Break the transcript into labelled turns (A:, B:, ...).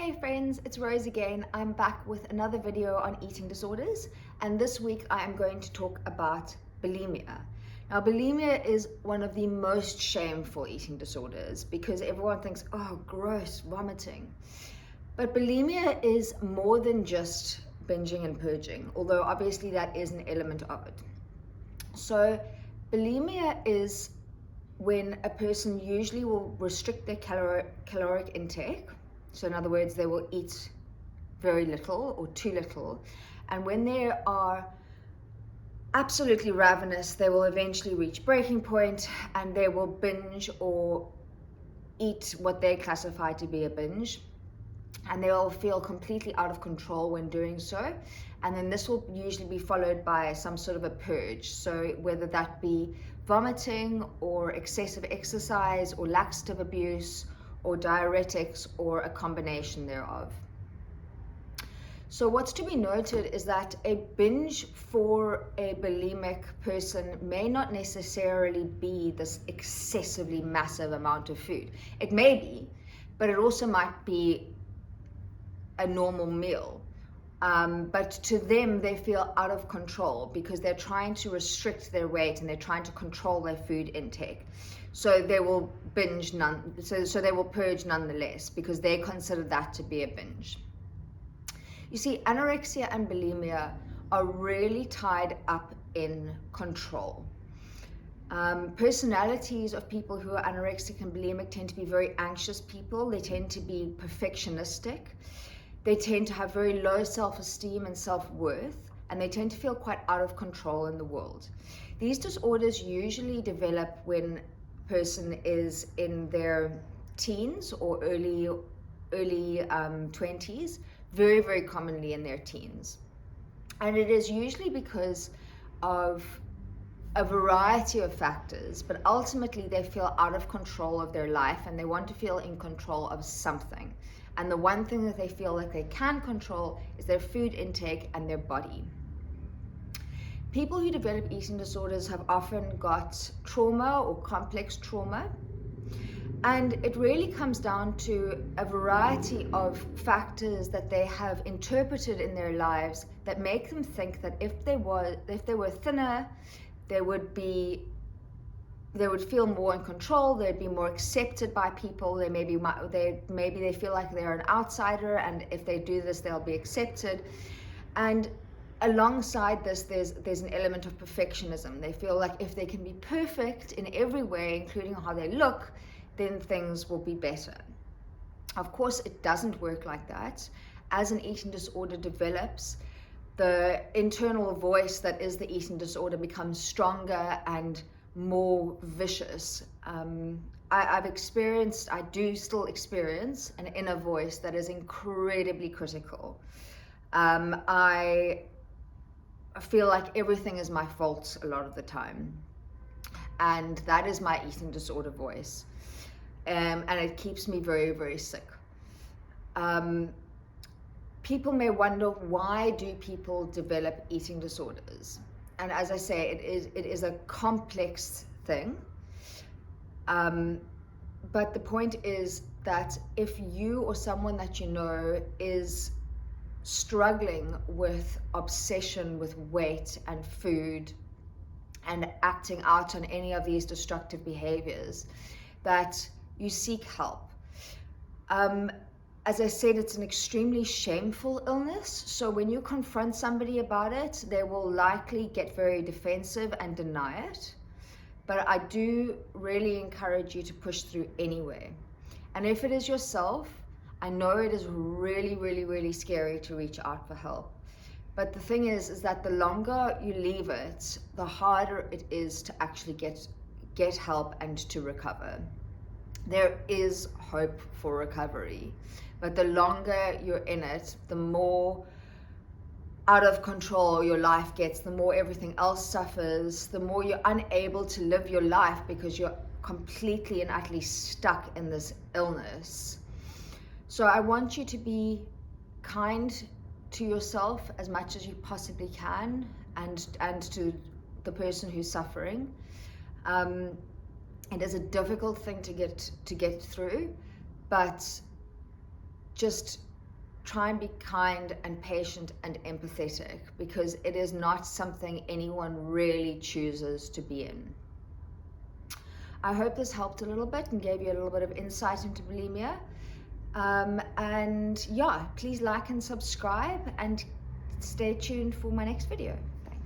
A: Hey friends, it's Rose again. I'm back with another video on eating disorders, and this week I am going to talk about bulimia. Now, bulimia is one of the most shameful eating disorders because everyone thinks, oh, gross, vomiting. But bulimia is more than just binging and purging, although obviously that is an element of it. So, bulimia is when a person usually will restrict their caloric intake. So in other words, they will eat very little or too little. And when they are absolutely ravenous, they will eventually reach breaking point and they will binge or eat what they classify to be a binge. And they will feel completely out of control when doing so. And then this will usually be followed by some sort of a purge. So whether that be vomiting or excessive exercise or laxative abuse or diuretics or a combination thereof. So what's to be noted is that a binge for a bulimic person may not necessarily be this excessively massive amount of food. It may be, but it also might be a normal meal. But to them, they feel out of control because they're trying to restrict their weight and they're trying to control their food intake. So they will binge so they will purge nonetheless because they consider that to be a binge. You see, anorexia and bulimia are really tied up in control. Personalities of people who are anorexic and bulimic tend to be very anxious people. They tend to be perfectionistic. They tend to have very low self-esteem and self-worth, and they tend to feel quite out of control in the world. These disorders usually develop when a person is in their teens or early 20s, very, very commonly in their teens. And it is usually because of a variety of factors, but ultimately they feel out of control of their life and they want to feel in control of something. And the one thing that they feel like they can control is their food intake and their body. People who develop eating disorders have often got trauma or complex trauma. And it really comes down to a variety of factors that they have interpreted in their lives that make them think that if they were thinner, they would feel more in control, they'd be more accepted by people, maybe they feel like they're an outsider, and if they do this, they'll be accepted. And alongside this, there's an element of perfectionism. They feel like if they can be perfect in every way, including how they look, then things will be better. Of course, it doesn't work like that. As an eating disorder develops, the internal voice that is the eating disorder becomes stronger and more vicious. I do still experience an inner voice that is incredibly critical. I feel like everything is my fault a lot of the time. And that is my eating disorder voice. And it keeps me very, very sick. People may wonder, why do people develop eating disorders? And as I say, it is a complex thing. But the point is that if you or someone that you know is struggling with obsession with weight and food and acting out on any of these destructive behaviors, that you seek help. As I said, it's an extremely shameful illness. So when you confront somebody about it, they will likely get very defensive and deny it. But I do really encourage you to push through anyway. And if it is yourself, I know it is really, really, really scary to reach out for help. But the thing is that the longer you leave it, the harder it is to actually get help and to recover. There is hope for recovery, but the longer you're in it, the more out of control your life gets, the more everything else suffers, the more you're unable to live your life because you're completely and utterly stuck in this illness. So I want you to be kind to yourself as much as you possibly can, and to the person who's suffering. It is a difficult thing to get through, but just try and be kind and patient and empathetic, because it is not something anyone really chooses to be in. I hope this helped a little bit and gave you a little bit of insight into bulimia. And yeah, please like and subscribe and stay tuned for my next video.